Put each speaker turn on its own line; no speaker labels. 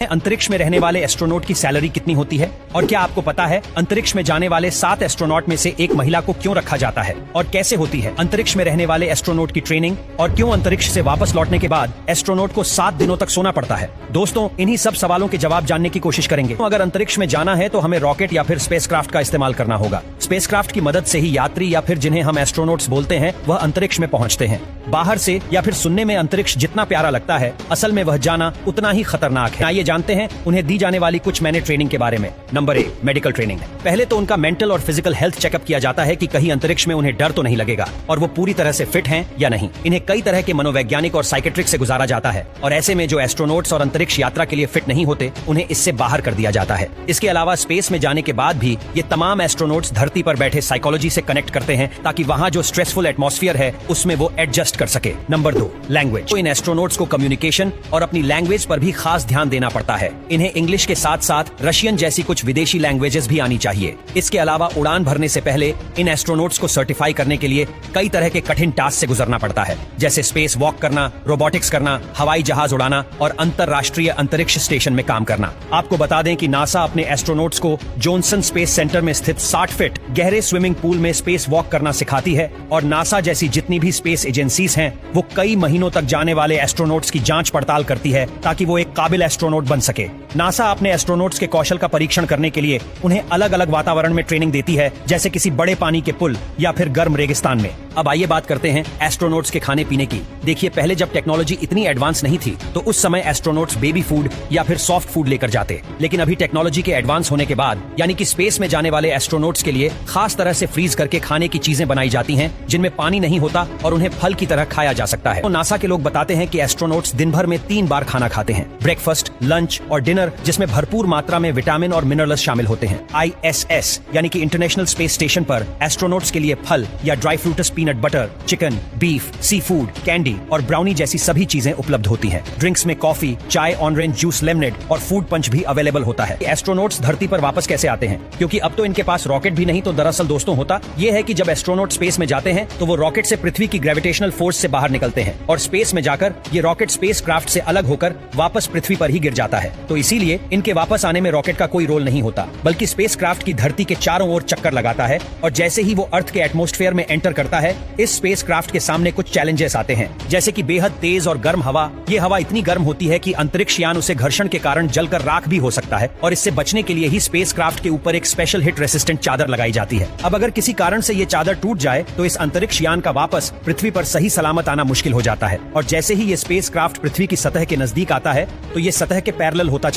अंतरिक्ष में रहने वाले एस्ट्रोनॉट की सैलरी कितनी होती है? और क्या आपको पता है अंतरिक्ष में जाने वाले 7 एस्ट्रोनॉट में से एक महिला को क्यों रखा जाता है और कैसे होती है अंतरिक्ष में रहने वाले एस्ट्रोनॉट की ट्रेनिंग, और क्यों अंतरिक्ष से वापस लौटने के बाद एस्ट्रोनॉट को 7 दिनों तक सोना पड़ता है? दोस्तों, इन्हीं सब सवालों के जवाब जानने की कोशिश करेंगे। अगर अंतरिक्ष में जाना है तो हमें रॉकेट या फिर स्पेसक्राफ्ट का इस्तेमाल करना होगा। स्पेसक्राफ्ट की मदद से ही यात्री या फिर जिन्हें हम एस्ट्रोनॉट्स बोलते हैं वह अंतरिक्ष में पहुंचते हैं। बाहर से या फिर सुनने में अंतरिक्ष जितना प्यारा लगता है, असल में वह जाना उतना ही खतरनाक है। आइए जानते हैं उन्हें दी जाने वाली कुछ महीने ट्रेनिंग के बारे में। Number 1, medical training. पहले तो उनका मेंटल और फिजिकल हेल्थ चेकअप किया जाता है कि कहीं अंतरिक्ष में उन्हें डर तो नहीं लगेगा और वो पूरी तरह से फिट हैं या नहीं। इन्हें कई तरह के मनोवैज्ञानिक और साइकेट्रिक से गुजारा जाता है और ऐसे में जो एस्ट्रोनॉट्स और अंतरिक्ष यात्रा के लिए फिट नहीं होते उन्हें इससे बाहर कर दिया जाता है। इसके अलावा स्पेस में जाने के बाद भी ये तमाम एस्ट्रोनॉट्स धरती पर बैठे साइकोलॉजी से कनेक्ट करते हैं ताकि वहाँ जो स्ट्रेसफुल एटमॉस्फेयर है उसमें वो एडजस्ट कर सके। Number 2, language. तो इन एस्ट्रोनॉट्स को कम्युनिकेशन और अपनी लैंग्वेज पर भी खास ध्यान देना पड़ता है। इन्हें इंग्लिश के साथ साथ रशियन जैसी कुछ विदेशी लैंग्वेजेस भी आनी चाहिए। इसके अलावा उड़ान भरने से पहले इन एस्ट्रोनॉट्स को सर्टिफाई करने के लिए कई तरह के कठिन टास्क से गुजरना पड़ता है, जैसे स्पेस वॉक करना, रोबोटिक्स करना, हवाई जहाज उड़ाना और अंतरराष्ट्रीय अंतरिक्ष स्टेशन में काम करना। आपको बता दें कि नासा अपने एस्ट्रोनॉट्स को जॉनसन स्पेस सेंटर में स्थित 60 फीट गहरे स्विमिंग पूल में स्पेस वॉक करना सिखाती है और नासा जैसी जितनी भी स्पेस एजेंसीज हैं वो कई महीनों तक जाने वाले एस्ट्रोनॉट्स की जांच पड़ताल करती है ताकि वो एक काबिल एस्ट्रोनॉट बन सके। नासा अपने एस्ट्रोनॉट्स के कौशल का परीक्षण करने के लिए उन्हें अलग अलग वातावरण में ट्रेनिंग देती है, जैसे किसी बड़े पानी के पुल या फिर गर्म रेगिस्तान में। अब आइए बात करते हैं एस्ट्रोनॉट्स के खाने पीने की। देखिए, पहले जब टेक्नोलॉजी इतनी एडवांस नहीं थी तो उस समय एस्ट्रोनॉट्स बेबी फूड या फिर सॉफ्ट फूड लेकर जाते, लेकिन अभी टेक्नोलॉजी के एडवांस होने के बाद यानी कि स्पेस में जाने वाले एस्ट्रोनॉट्स के लिए खास तरह से फ्रीज करके खाने की चीजें बनाई जाती हैं जिनमें पानी नहीं होता और उन्हें फल की तरह खाया जा सकता है। तो नासा के लोग बताते हैं कि एस्ट्रोनॉट्स दिन भर में 3 बार खाना खाते हैं, ब्रेकफास्ट, लंच और डिनर, जिसमें भरपूर मात्रा में विटामिन और मिनरल्स शामिल होते हैं। ISS यानी कि इंटरनेशनल स्पेस स्टेशन पर एस्ट्रोनॉट्स के लिए फल या dry fruits, peanut butter, chicken, beef, seafood, candy और ब्राउनी जैसी सभी चीजें उपलब्ध होती हैं। ड्रिंक्स में कॉफी, चाय, ऑरेंज जूस, लेमनेड और फूड पंच भी अवेलेबल होता है। एस्ट्रोनॉट्स धरती पर वापस कैसे आते हैं? क्योंकि अब तो इनके पास रॉकेट भी नहीं, तो दरअसल दोस्तों होता यह है कि जब एस्ट्रोनॉट स्पेस में जाते हैं तो वो रॉकेट से पृथ्वी की ग्रेविटेशनल फोर्स से बाहर निकलते हैं और स्पेस में जाकर ये रॉकेट स्पेस क्राफ्ट से अलग होकर वापस पृथ्वी पर ही गिर जाता है। तो इसीलिए इनके वापस आने में रॉकेट का कोई रोल नहीं होता, बल्कि स्पेस क्राफ्ट की धरती के चारों ओर चक्कर लगाता है और जैसे ही वो अर्थ के एटमॉस्फेयर में एंटर करता है, इस स्पेस क्राफ्ट के सामने कुछ चैलेंजेस आते हैं, जैसे कि बेहद तेज और गर्म हवा। ये हवा इतनी गर्म होती है कि अंतरिक्ष यान उसे घर्षण के कारण जलकर राख भी हो सकता है और इससे बचने के लिए ही स्पेस क्राफ्ट के ऊपर एक स्पेशल हिट रेसिस्टेंट चादर लगाई जाती है। अब अगर किसी कारण से ये चादर टूट जाए तो इस अंतरिक्ष यान का वापस पृथ्वी पर सही सलामत आना मुश्किल हो जाता है और जैसे ही ये स्पेस क्राफ्ट पृथ्वी की सतह के नजदीक आता है तो ये सतह के पैरेलल होता